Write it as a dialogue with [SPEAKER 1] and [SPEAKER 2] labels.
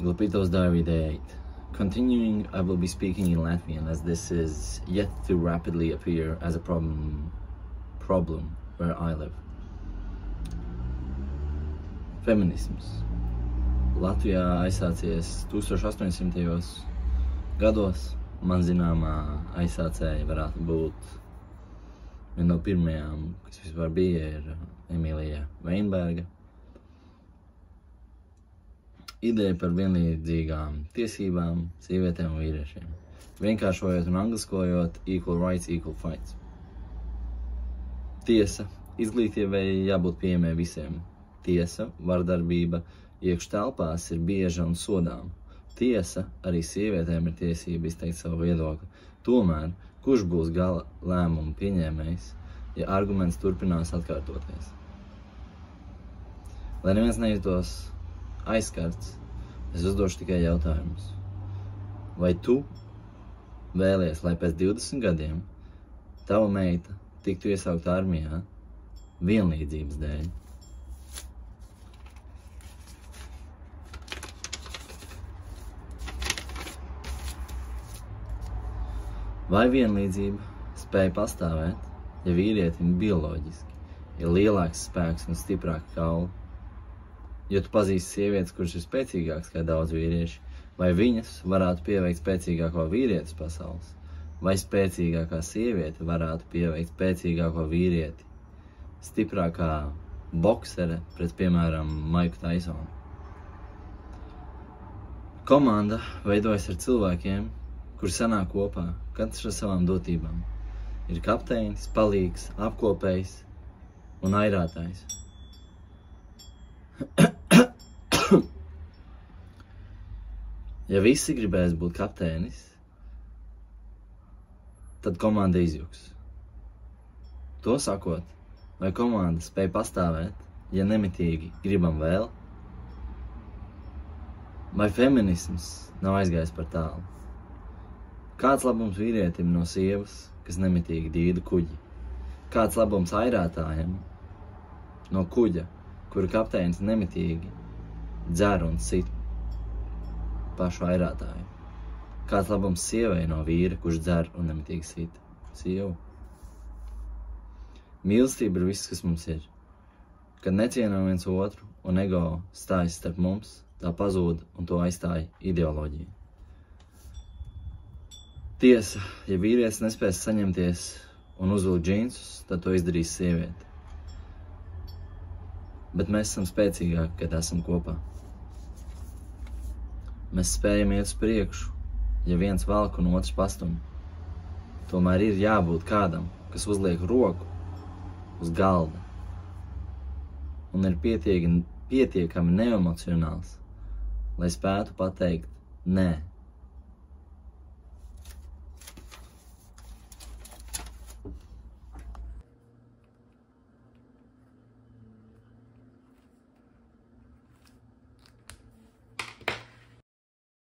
[SPEAKER 1] Glupito's Diary Day 8. Continuing, I will be speaking in Latvian as this is yet to rapidly appear as a problem where I live. Feminisms. Latvijā aizsācies 1800. gados. Man zināmā aizsācēja varētu būt viena no pirmajām, kas vispār bija, ir Emīlija Veinberga. Ideja par vienlīdzīgām tiesībām sievietēm un vīriešiem. Vienkāršojot un angliskojot, equal rights, equal fights. Tiesa, izglītībai jābūt pieejamai visiem. Tiesa, vardarbība iekš telpās ir bieža un sodām. Tiesa, arī sievietēm ir tiesība izteikt savu viedokli. Tomēr, kurš būs gala lēmumu pieņēmējs, ja arguments turpinās atkārtoties? Lai neviens neizdos aizskarts, es uzdošu tikai jautājumus. Vai tu vēlies, lai pēc 20 gadiem tava meita tiktu iesaukta armijā vienlīdzības dēļ? Vai vienlīdzība spēja pastāvēt, ja vīrietim bioloģiski ir lielāks spēks un stiprāka kaula? Jo tu pazīsti sievietes, kuras ir spēcīgākas kā daudz vīrieši, vai viņas varētu pieveikt spēcīgāko vīrietis pasaules, vai spēcīgākā sieviete varētu pieveikt spēcīgāko vīrieti, stiprākā boksere pret, piemēram, Maiku Taisonu. Komanda veidojas ar cilvēkiem, kuri sanāk kopā, katrs ar savām dotībām. Ir kapteinis, palīgs, apkopējs un airātājs. Ja visi gribēs būt kapteinis, tad komanda izjuks. To sakot, vai komanda spēj pastāvēt, ja nemitīgi gribam vēl? Vai feminisms nav aizgājis par tālu? Kāds labums vīrietim no sievas, kas nemitīgi dīda kuģi? Kāds labums airātājiem no kuģa, kura kapteinis nemitīgi dzer un sit pašu airātāju? Kāds labums sievai no vīra, kurš dzer un nemitīgi sit sievu? Mīlestība ir viss, kas mums ir. Kad necienam viens otru un ego stājas starp mums, tā pazūd un to aizstāja ideoloģija. Tiesa, ja vīrietis nespēs saņemties un uzvilkt džinsus, tad to izdarīs sieviete. Bet mēs esam spēcīgāki, kad esam kopā. Mēs spējam iet uz priekšu, ja viens velk un otrs pastumj. Tomēr ir jābūt kādam, kas uzliek roku uz galda un ir pietiekami neemocionāls, lai spētu pateikt nē.